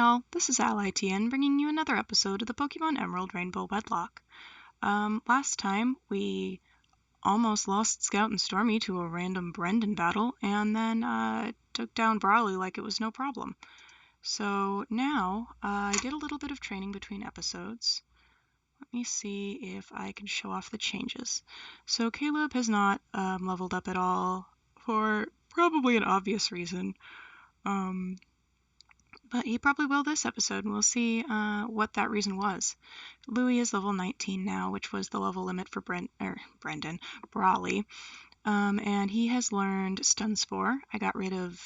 all, this is AllyTN bringing you another episode of the Pokemon Emerald Rainbow Wedlocke. Last time we almost lost Scout and Stormy to a random Brendan battle, and then took down Brawly like it was no problem. So now I did a little bit of training between episodes. Let me see if I can show off the changes. So Caleb has not leveled up at all for probably an obvious reason. But he probably will this episode, and we'll see what that reason was. Louis is level 19 now, which was the level limit for Brawly. And he has learned Stun Spore. I got rid of,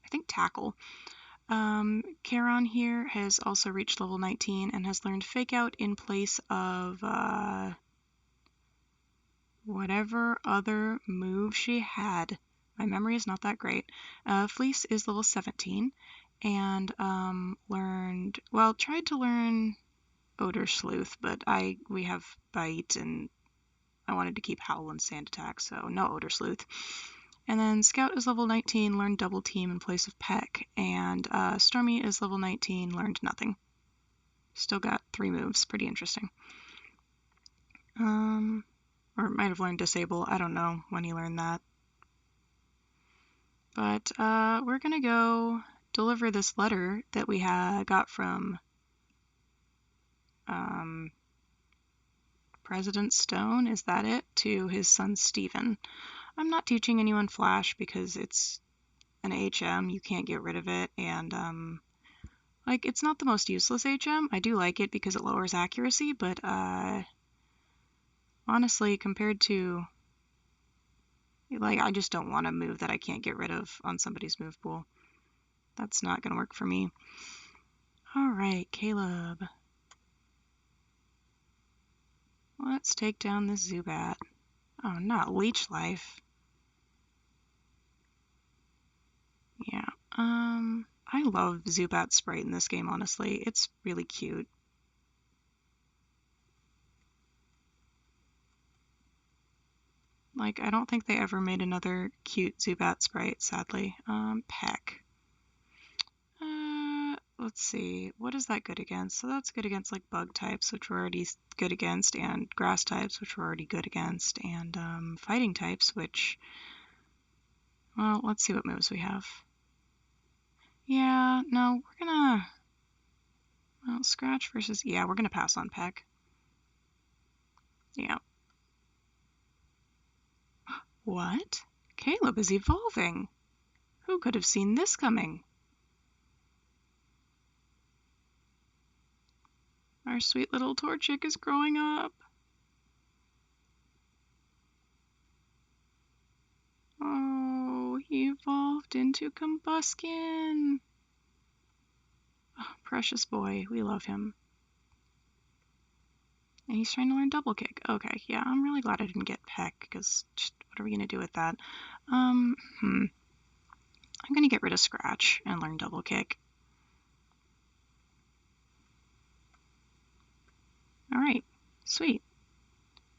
I think, Tackle. Charon here has also reached level 19 and has learned Fake Out in place of whatever other move she had. My memory is not that great. Fleece is level 17 and tried to learn Odor Sleuth, but we have Bite and I wanted to keep Howl and Sand Attack, so no Odor Sleuth. And then Scout is level 19, learned Double Team in place of Peck, and Stormy is level 19, learned nothing. Still got 3 moves, pretty interesting. Or might have learned Disable, I don't know when he learned that. But we're gonna go deliver this letter that we got from President Stone, is that it? To his son Stephen. I'm not teaching anyone Flash because it's an HM, you can't get rid of it, and it's not the most useless HM. I do like it because it lowers accuracy, but honestly, compared to I just don't want a move that I can't get rid of on somebody's move pool. That's not gonna work for me. Alright, Caleb. Let's take down this Zubat. Oh, not Leech Life. Yeah, I love Zubat's sprite in this game, honestly. It's really cute. I don't think they ever made another cute Zubat sprite, sadly. Peck. Let's see, what is that good against? So that's good against bug types, which we're already good against, and grass types, which we're already good against, and fighting types, which, well, let's see what moves we have. Yeah, no, we're gonna, well, Scratch versus, yeah, we're gonna pass on Peck. Yeah. What? Caleb is evolving! Who could have seen this coming? Our sweet little Torchic is growing up. Oh, he evolved into Combuskin. Oh, precious boy, we love him. And he's trying to learn Double Kick. Okay, yeah, I'm really glad I didn't get Peck, because what are we going to do with that? I'm going to get rid of Scratch and learn Double Kick. Alright, sweet.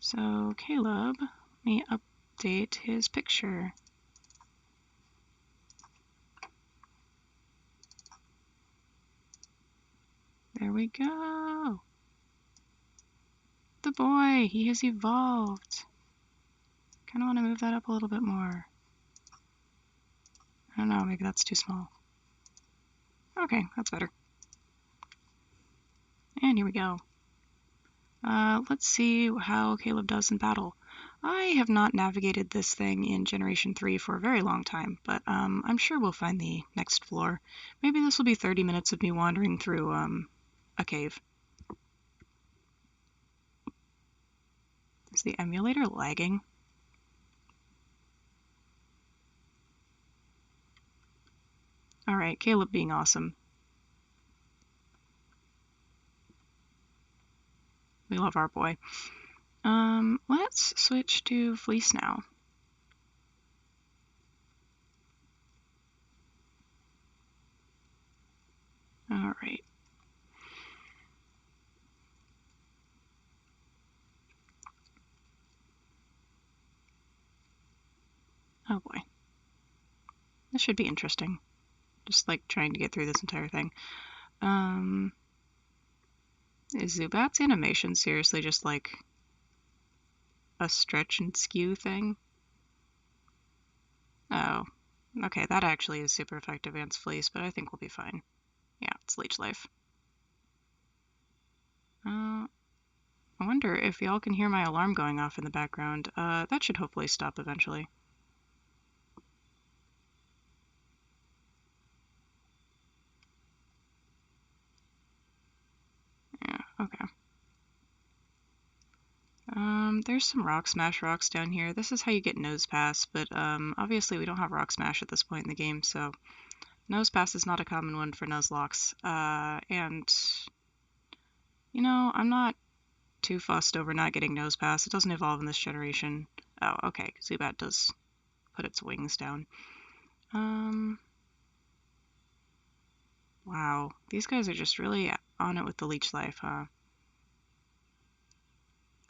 So, Caleb, let me update his picture. There we go. The boy, he has evolved. Kind of want to move that up a little bit more. I don't know, maybe that's too small. Okay, that's better. And here we go. Let's see how Caleb does in battle. I have not navigated this thing in Generation 3 for a very long time, but I'm sure we'll find the next floor. Maybe this will be 30 minutes of me wandering through a cave. Is the emulator lagging? Alright, Caleb being awesome. We love our boy. Let's switch to Fleece now. Alright. Oh boy. This should be interesting. Just like trying to get through this entire thing. Is Zubat's animation seriously just like a stretch and skew thing? Oh, okay, that actually is super effective against Fleece, but I think we'll be fine. Yeah, it's Leech Life. I wonder if y'all can hear my alarm going off in the background. That should hopefully stop eventually. Yeah, okay. There's some Rock Smash rocks down here. This is how you get Nose Pass, but obviously we don't have Rock Smash at this point in the game, so Nose Pass is not a common one for Nuzlockes. And, you know, I'm not too fussed over not getting Nose Pass. It doesn't evolve in this generation. Oh, okay, Zubat does put its wings down. Wow, these guys are just really on it with the Leech Life, huh?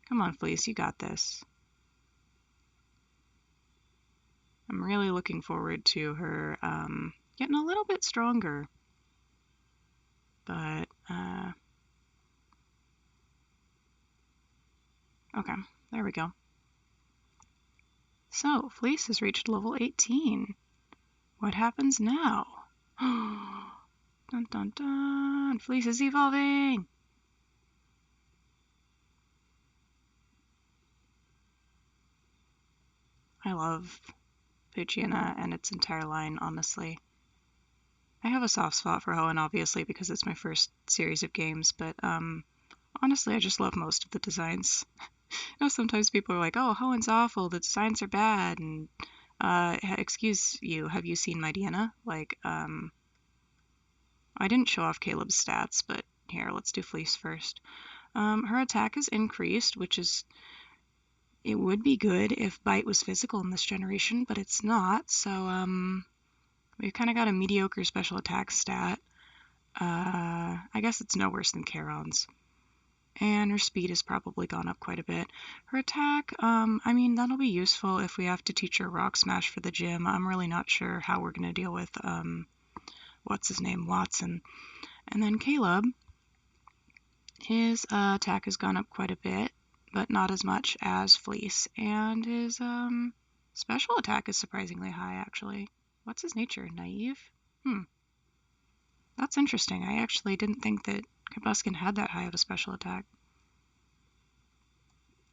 Come on, Fleece, you got this. I'm really looking forward to her getting a little bit stronger. But, okay, there we go. So, Fleece has reached level 18. What happens now? Dun dun dun! Fleece is evolving! I love Poochyena and its entire line, honestly. I have a soft spot for Hoenn, obviously, because it's my first series of games, but honestly, I just love most of the designs. You know, sometimes people are like, oh, Hoenn's awful, the designs are bad, and excuse you, have you seen my Deanna? Like, I didn't show off Caleb's stats, but here, let's do Fleece first. Her attack is increased, which is, it would be good if Bite was physical in this generation, but it's not, so we've kind of got a mediocre special attack stat. I guess it's no worse than Charon's. And her speed has probably gone up quite a bit. Her attack, I mean, that'll be useful if we have to teach her Rock Smash for the gym. I'm really not sure how we're going to deal with, what's his name, Watson. And then Caleb, his attack has gone up quite a bit, but not as much as Fleece. And his special attack is surprisingly high, actually. What's his nature? Naive? That's interesting. I actually didn't think that Kabuskin had that high of a special attack.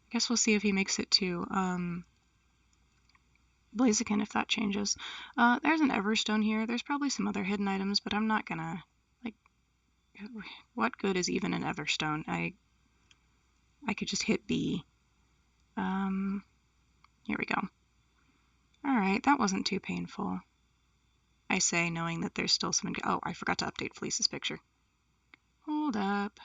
I guess we'll see if he makes it to Blaziken if that changes. There's an Everstone here. There's probably some other hidden items, but I'm not gonna, like, what good is even an Everstone? I could just hit B. Here we go. Alright, that wasn't too painful. I say, knowing that there's still some... Oh, I forgot to update Fleece's picture. Hold up.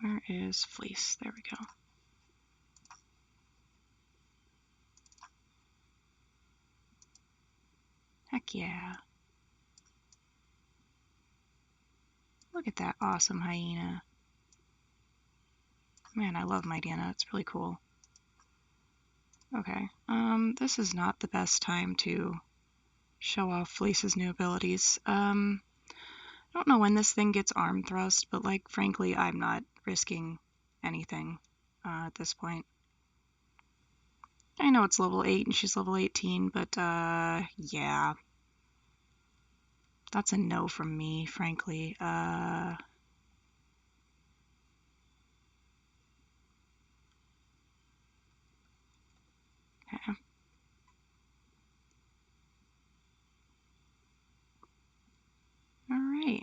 Where is Fleece? There we go. Heck yeah. Look at that awesome hyena. Man, I love my Deanna. It's really cool. Okay, this is not the best time to show off Fleece's new abilities. I don't know when this thing gets arm thrust, but, like, frankly, I'm not risking anything at this point. I know it's level 8 and she's level 18, but, yeah. That's a no from me, frankly. Okay. Alright.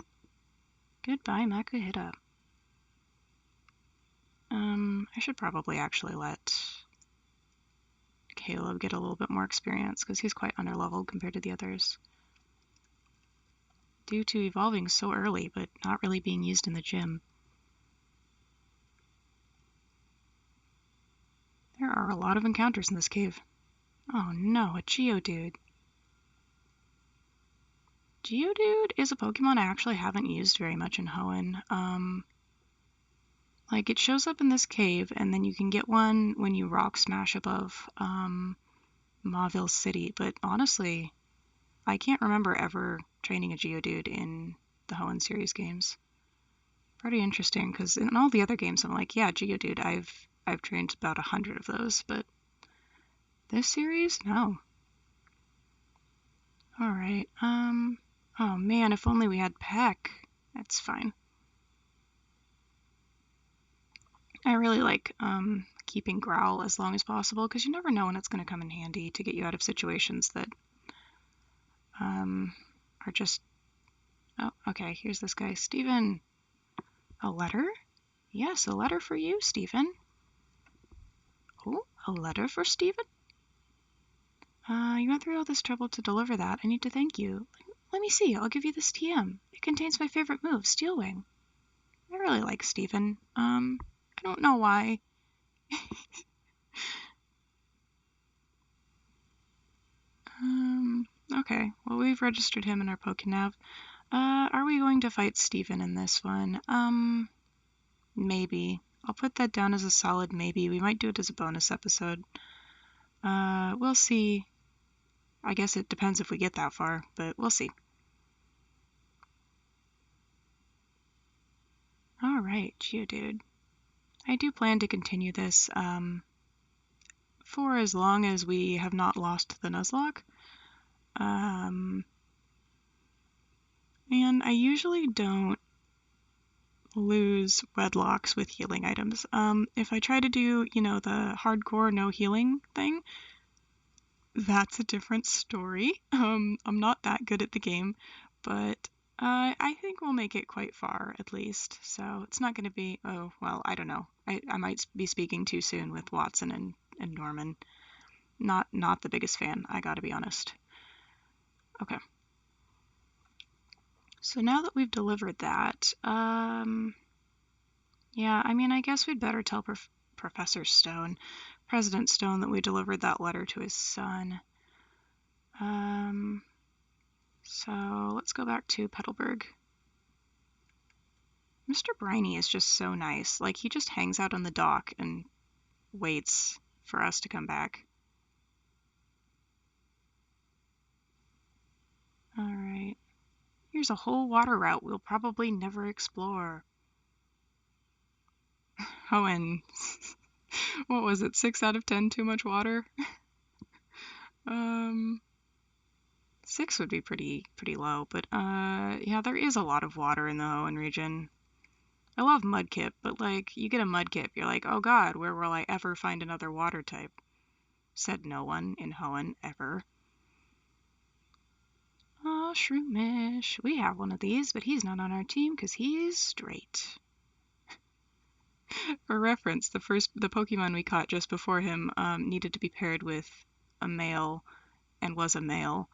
Goodbye, Makuhita. I should probably actually let Caleb get a little bit more experience, because he's quite underleveled compared to the others. Due to evolving so early, but not really being used in the gym. There are a lot of encounters in this cave. Oh no, a Geodude. Geodude is a Pokemon I actually haven't used very much in Hoenn. Like, it shows up in this cave, and then you can get one when you Rock Smash above Mauville City, but honestly, I can't remember ever training a Geodude in the Hoenn series games. Pretty interesting, because in all the other games, I'm like, yeah, Geodude, I've trained about 100 of those, but this series, no. All right. Oh man, if only we had Peck. That's fine. I really like keeping Growl as long as possible, because you never know when it's going to come in handy to get you out of situations that are just... Oh, okay, here's this guy. Steven. A letter? Yes, a letter for you, Steven. Oh, a letter for Steven? You went through all this trouble to deliver that. I need to thank you. Let me see. I'll give you this TM. It contains my favorite move, Steel Wing. I really like Steven. I don't know why. Okay. Well, we've registered him in our Pokenav. Are we going to fight Steven in this one? Maybe. I'll put that down as a solid maybe. We might do it as a bonus episode. We'll see. I guess it depends if we get that far, but we'll see. Alright, Geodude. I do plan to continue this for as long as we have not lost the Nuzlocke. And I usually don't lose Wedlocks with healing items. If I try to do, the hardcore no healing thing, that's a different story. I'm not that good at the game, but I think we'll make it quite far, at least. So it's not going to be, oh, well, I don't know. I might be speaking too soon with Watson and Norman. Not the biggest fan, I gotta be honest. Okay. So now that we've delivered that, yeah, I mean, I guess we'd better tell Professor Stone, President Stone, that we delivered that letter to his son. So let's go back to Petalburg. Mr. Briny is just so nice. Like, he just hangs out on the dock and waits for us to come back. Alright. Here's a whole water route we'll probably never explore. Oh, and what was it? 6 out of 10 too much water? 6 would be pretty low, but yeah, there is a lot of water in the Hoenn region. I love Mudkip, but like, you get a Mudkip, you're like, oh god, where will I ever find another water type? Said no one in Hoenn, ever. Oh, Shroomish. We have one of these, but he's not on our team because he's straight. For reference, the Pokemon we caught just before him needed to be paired with a male and was a male,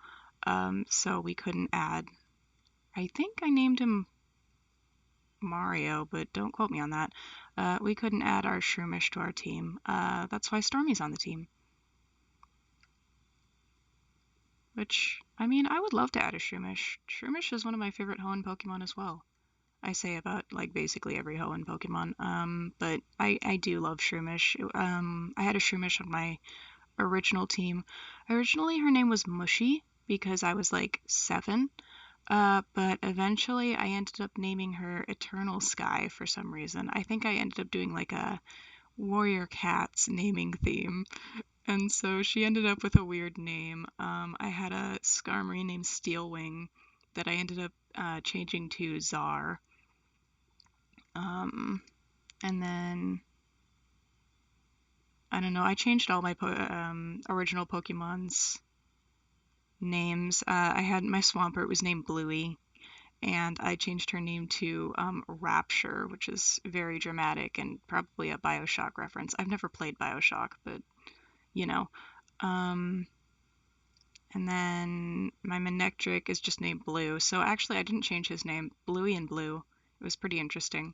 so we couldn't add. I think I named him Mario, but don't quote me on that. We couldn't add our Shroomish to our team. That's why Stormy's on the team. Which, I mean, I would love to add a Shroomish. Shroomish is one of my favorite Hoenn Pokemon as well. I say about, like, basically every Hoenn Pokemon. But I do love Shroomish. I had a Shroomish on my original team. Originally, her name was Mushy because I was, like, 7. But eventually I ended up naming her Eternal Sky for some reason. I think I ended up doing, like, a Warrior Cats naming theme. And so she ended up with a weird name. I had a Skarmory named Steelwing that I ended up changing to Czar. And then, I don't know, I changed all my original Pokemon's names. I had my Swampert was named Bluey, and I changed her name to Rapture, which is very dramatic and probably a Bioshock reference. I've never played Bioshock, but you know. And then my Manectric is just named Blue. So actually I didn't change his name. Bluey and Blue. It was pretty interesting.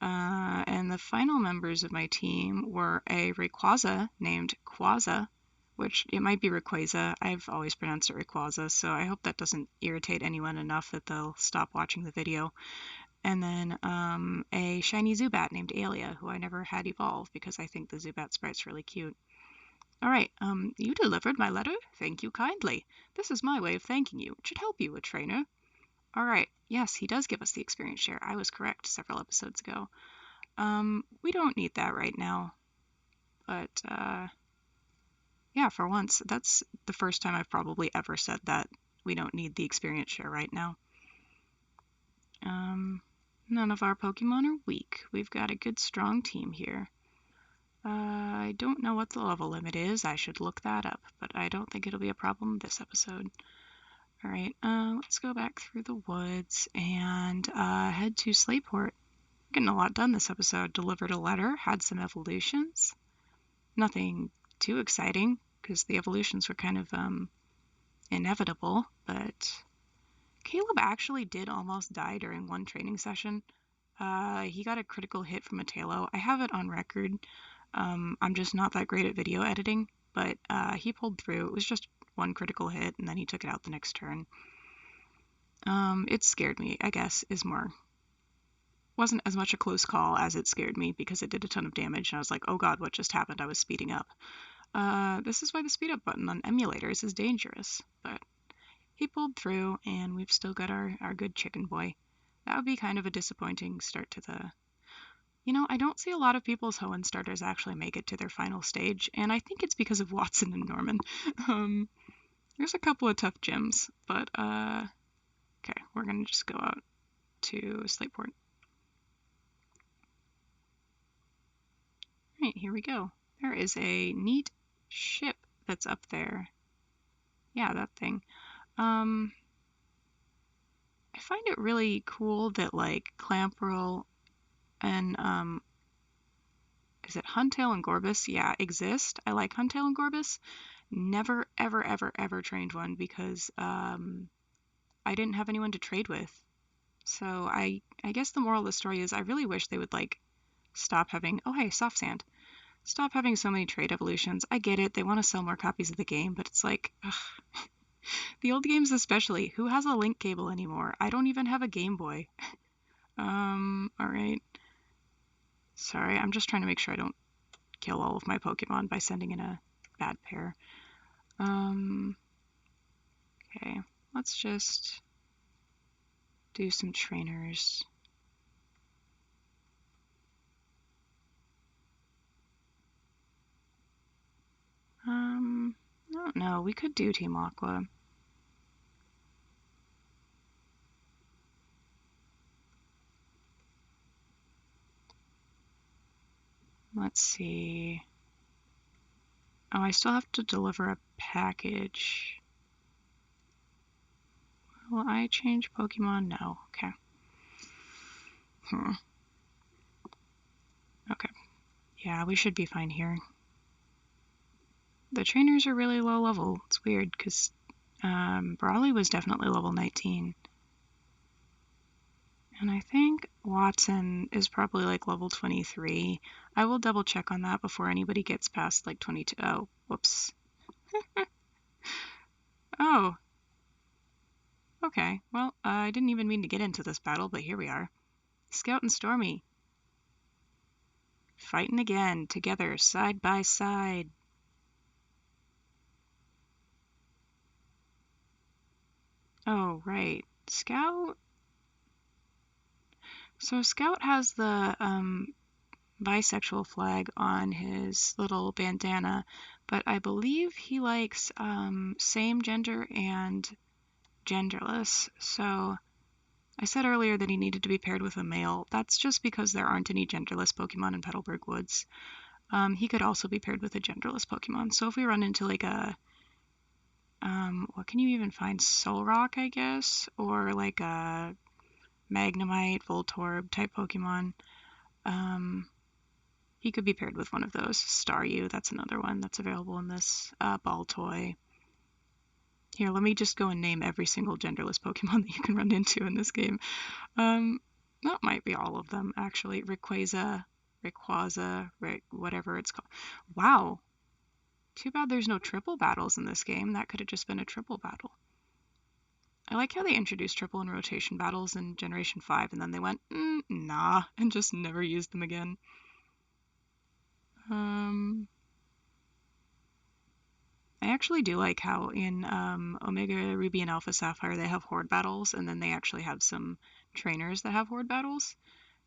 And the final members of my team were a Rayquaza named Quaza, which it might be Rayquaza. I've always pronounced it Rayquaza, so I hope that doesn't irritate anyone enough that they'll stop watching the video. And then a shiny Zubat named Alia, who I never had evolve because I think the Zubat sprite's really cute. Alright, you delivered my letter? Thank you kindly. This is my way of thanking you. It should help you, a trainer. Alright, yes, he does give us the experience share. I was correct several episodes ago. We don't need that right now. But, yeah, for once, that's the first time I've probably ever said that we don't need the experience share right now. None of our Pokemon are weak. We've got a good, strong team here. I don't know what the level limit is. I should look that up, but I don't think it'll be a problem this episode. Alright, let's go back through the woods and head to Slateport. Getting a lot done this episode. Delivered a letter, had some evolutions. Nothing too exciting, because the evolutions were kind of inevitable, but Caleb actually did almost die during one training session. He got a critical hit from a Tailo. I have it on record. I'm just not that great at video editing, but he pulled through. It was just one critical hit, and then he took it out the next turn. It scared me, I guess, wasn't as much a close call as it scared me because it did a ton of damage, and I was like, oh god, what just happened? I was speeding up. This is why the speed up button on emulators is dangerous, but he pulled through, and we've still got our good chicken boy. That would be kind of a disappointing start to the... You know, I don't see a lot of people's Hoenn starters actually make it to their final stage, and I think it's because of Watson and Norman. There's a couple of tough gyms, but, okay, we're gonna just go out to Slateport. Alright, here we go. There is a neat ship that's up there. Yeah, that thing. I find it really cool that, like, Clamperl and, is it Huntail and Gorbis? Yeah, exist. I like Huntail and Gorbis. Never, ever, ever, ever trained one because, I didn't have anyone to trade with. So I guess the moral of the story is I really wish they would, like, stop having... Oh, hey, Soft Sand. Stop having so many trade evolutions. I get it. They want to sell more copies of the game, but it's like... Ugh. The old games especially. Who has a link cable anymore? I don't even have a Game Boy. Alright. Sorry, I'm just trying to make sure I don't kill all of my Pokemon by sending in a bad pair. Okay, let's just do some trainers. I don't know, we could do Team Aqua. Let's see. Oh, I still have to deliver a package. Will I change Pokemon? No. Okay. Okay. Yeah, we should be fine here. The trainers are really low level. It's weird, because Brawly was definitely level 19. And I think Watson is probably like level 23. I will double check on that before anybody gets past like 22. Oh, whoops. Oh. Okay, well, I didn't even mean to get into this battle, but here we are. Scout and Stormy. Fighting again, together, side by side. Oh, right. Scout? So Scout has the bisexual flag on his little bandana, but I believe he likes same gender and genderless. So I said earlier that he needed to be paired with a male. That's just because there aren't any genderless Pokemon in Petalburg Woods. He could also be paired with a genderless Pokemon. So if we run into like a what can you even find? Solrock, I guess, or like a Magnemite, Voltorb type Pokemon. He could be paired with one of those. Staryu, that's another one that's available in this. Baltoy. Here, let me just go and name every single genderless Pokemon that you can run into in this game. That might be all of them, actually. Rayquaza, whatever it's called. Wow. Too bad there's no triple battles in this game. That could have just been a triple battle. I like how they introduced triple and rotation battles in Generation 5, and then they went, nah, and just never used them again. I actually do like how in Omega Ruby and Alpha Sapphire they have horde battles, and then they actually have some trainers that have horde battles.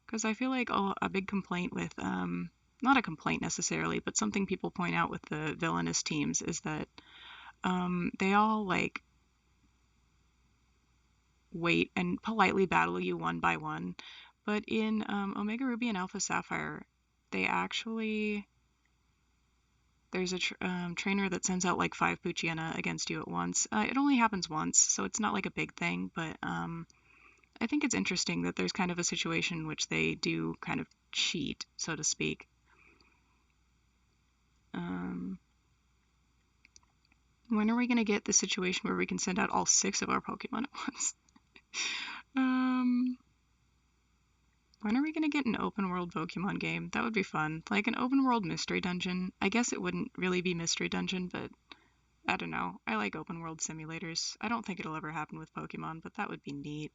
Because I feel like a big complaint with, not a complaint necessarily, but something people point out with the villainous teams is that they all like wait and politely battle you one by one. But in Omega Ruby and Alpha Sapphire, they actually, there's a trainer that sends out like 5 Poochyena against you at once. It only happens once, so it's not like a big thing, but I think it's interesting that there's kind of a situation in which they do kind of cheat, so to speak. When are we going to get the situation where we can send out all 6 of our Pokemon at once? When are we going to get an open world Pokemon game? That would be fun. Like an open world mystery dungeon. I guess it wouldn't really be mystery dungeon, but I don't know. I like open world simulators. I don't think it'll ever happen with Pokemon, but that would be neat.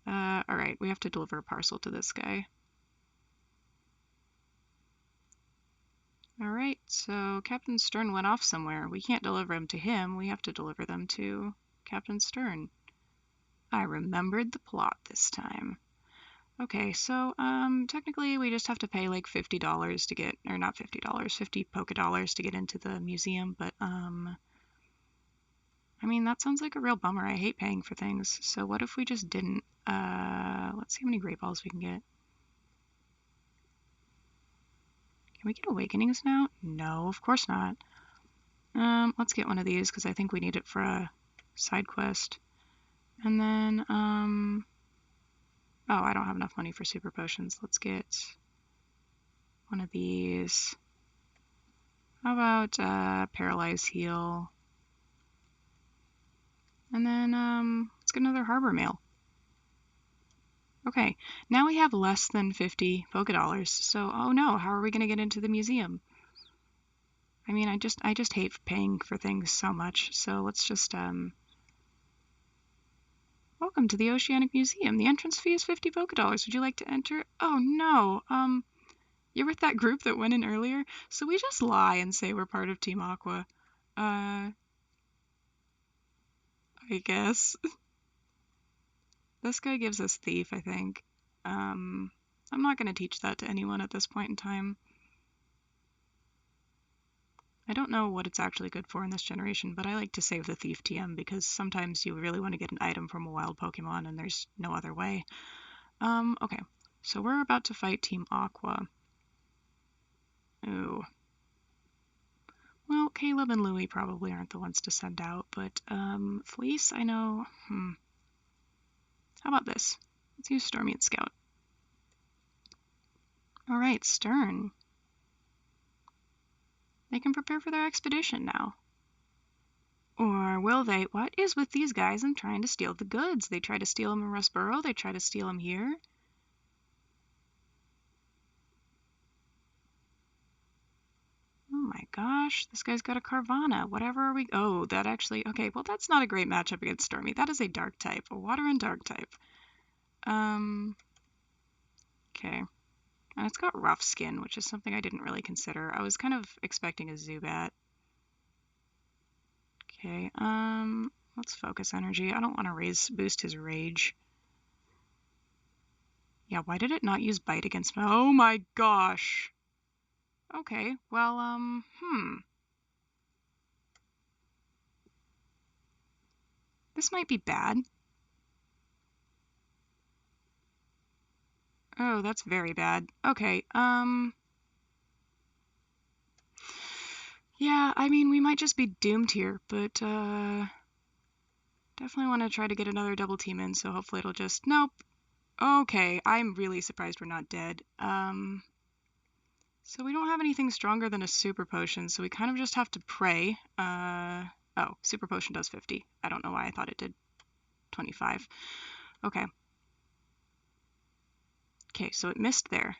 Alright, we have to deliver a parcel to this guy. Alright, so Captain Stern went off somewhere. We can't deliver them to him. We have to deliver them to Captain Stern. I remembered the plot this time. Okay, so technically we just have to pay like $50 to get, or not $50, 50 Poké Dollars to get into the museum, but I mean, that sounds like a real bummer. I hate paying for things. So what if we just didn't? Let's see how many Great Balls we can get. Can we get Awakenings now? No, of course not. Let's get one of these because I think we need it for a side quest. And then, oh, I don't have enough money for super potions. Let's get one of these. How about Paralyze Heal? And then, let's get another Harbor Mail. Okay, now we have less than 50 Poké Dollars. So, oh no, how are we going to get into the museum? I mean, I just hate paying for things so much. So let's just, welcome to the Oceanic Museum. The entrance fee is 50 Poké Dollars. Would you like to enter? Oh no, you're with that group that went in earlier? So we just lie and say we're part of Team Aqua. I guess. This guy gives us Thief, I think. I'm not going to teach that to anyone at this point in time. I don't know what it's actually good for in this generation, but I like to save the Thief TM because sometimes you really want to get an item from a wild Pokemon and there's no other way. Okay, so we're about to fight Team Aqua. Ooh. Well, Caleb and Louie probably aren't the ones to send out, but Fleece, I know. How about this? Let's use Stormy and Scout. Alright, Stern. They can prepare for their expedition now. Or will they? What is with these guys and trying to steal the goods? They try to steal them in Rustboro, they try to steal them here. Oh my gosh, this guy's got a Carvana. Whatever are we... Oh, that actually... Okay, well that's not a great matchup against Stormy. That is a dark type, a water and dark type. Okay. And it's got rough skin, which is something I didn't really consider. I was kind of expecting a Zubat. Okay, let's focus energy. I don't want to boost his rage. Yeah, why did it not use bite against me? Oh my gosh! Okay, well, this might be bad. Oh, that's very bad. Okay, yeah, I mean, we might just be doomed here, but, definitely want to try to get another double team in, so hopefully it'll just... Nope! Okay, I'm really surprised we're not dead. So we don't have anything stronger than a super potion, so we kind of just have to pray. Oh, super potion does 50. I don't know why I thought it did 25. Okay. Okay, so it missed there.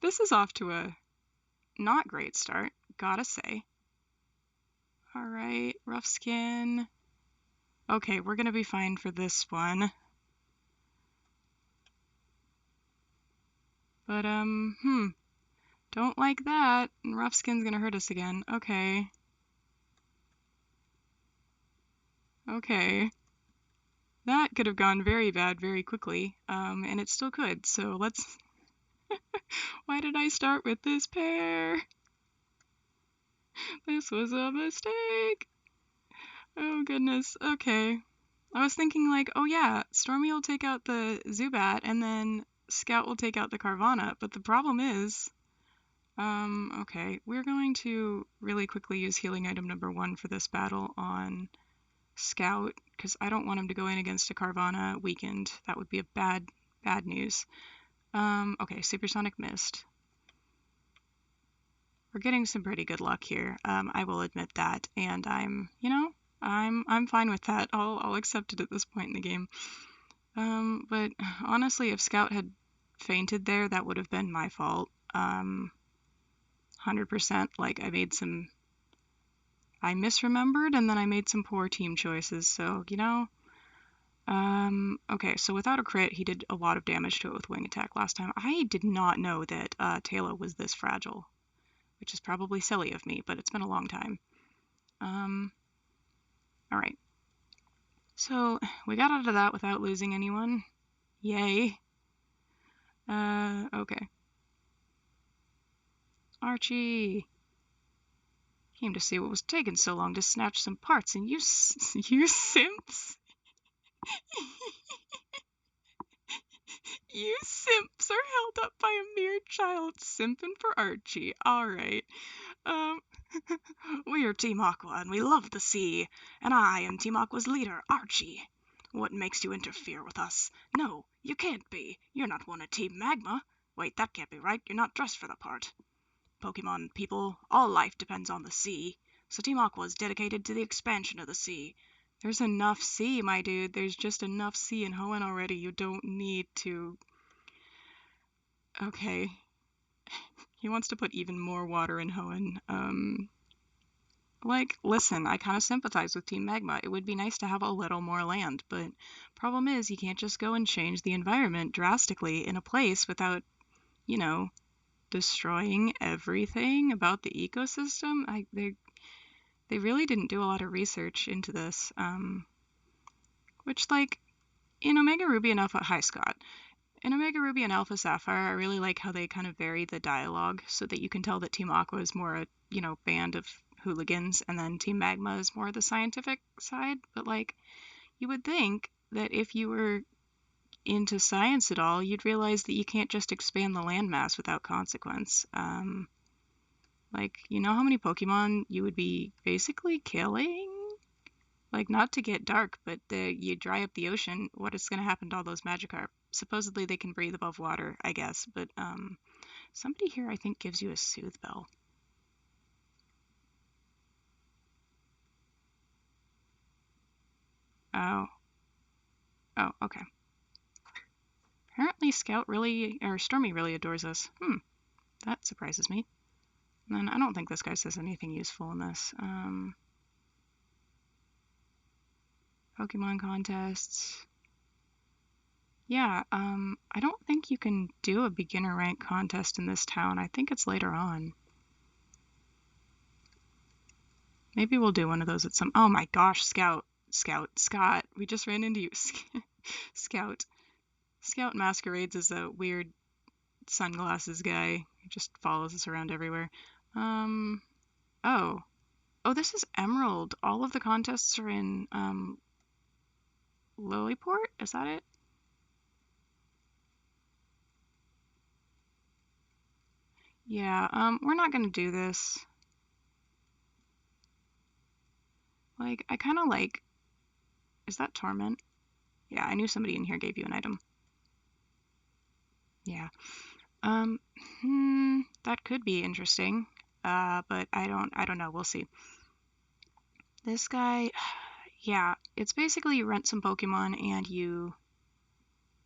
This is off to a not great start, gotta say. Alright, rough skin. Okay, we're gonna be fine for this one. But, don't like that. Rough skin's gonna hurt us again. Okay. Okay. That could have gone very bad very quickly, and it still could, so let's... Why did I start with this pair? This was a mistake. Oh goodness, okay. I was thinking like, oh yeah, Stormy will take out the Zubat and then Scout will take out the Carvana, but the problem is, okay, we're going to really quickly use healing item number 1 for this battle on Scout, because I don't want him to go in against a Carvana weakened. That would be a bad news. Okay, Supersonic Mist. We're getting some pretty good luck here. I will admit that, and I'm fine with that. I'll accept it at this point in the game. But honestly, if Scout had fainted there, that would have been my fault. 100%. Like, I misremembered, and then I made some poor team choices, so, okay, so without a crit, he did a lot of damage to it with Wing Attack last time. I did not know that Taylor was this fragile, which is probably silly of me, but it's been a long time. Alright. So, we got out of that without losing anyone. Yay. Okay. Archie came to see what was taking so long to snatch some parts, and you simps. You simps are held up by a mere child simping for Archie. Alright. We are Team Aqua, and we love the sea. And I am Team Aqua's leader, Archie. What makes you interfere with us? No, you can't be. You're not one of Team Magma. Wait, that can't be right. You're not dressed for the part. Pokemon people, all life depends on the sea. So Team Aqua is dedicated to the expansion of the sea. There's enough sea, my dude. There's just enough sea in Hoenn already. You don't need to... Okay. He wants to put even more water in Hoenn. Like, listen, I kind of sympathize with Team Magma. It would be nice to have a little more land, but problem is you can't just go and change the environment drastically in a place without, destroying everything about the ecosystem. They really didn't do a lot of research into this, which, like, in Omega Ruby and Alpha... Hi, Scott. In Omega Ruby and Alpha Sapphire, I really like how they kind of vary the dialogue so that you can tell that Team Aqua is more a, band of hooligans, and then Team Magma is more the scientific side. But, like, you would think that if you were into science at all, you'd realize that you can't just expand the landmass without consequence. Like, you know how many Pokemon you would be basically killing? Like, not to get dark, but you dry up the ocean, what is going to happen to all those Magikarp? Supposedly they can breathe above water, I guess, but somebody here I think gives you a Soothe Bell. Oh. Oh, okay. Apparently Stormy really adores us. That surprises me. And then I don't think this guy says anything useful in this. Pokemon contests. Yeah, I don't think you can do a beginner rank contest in this town. I think it's later on. Maybe we'll do one of those at some... Oh my gosh, Scott. We just ran into you. Scout. Scout masquerades as a weird sunglasses guy. He just follows us around everywhere. Oh. Oh, this is Emerald. All of the contests are in, Lilyport? Is that it? Yeah, we're not gonna do this. Like, I kind of like... Is that Torment? Yeah, I knew somebody in here gave you an item. Yeah. That could be interesting. But I don't know. We'll see. This guy, yeah, it's basically you rent some Pokemon and you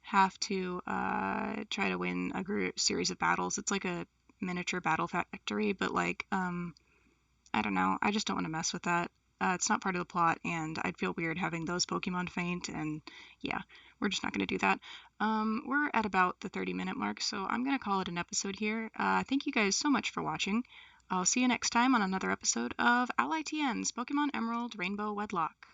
have to try to win a series of battles. It's like a miniature battle factory, but like, I don't know. I just don't want to mess with that. It's not part of the plot, and I'd feel weird having those Pokemon faint, and yeah, we're just not going to do that. We're at about the 30-minute mark, so I'm going to call it an episode here. Thank you guys so much for watching. I'll see you next time on another episode of AllyTN's Pokemon Emerald Rainbow Wedlocke.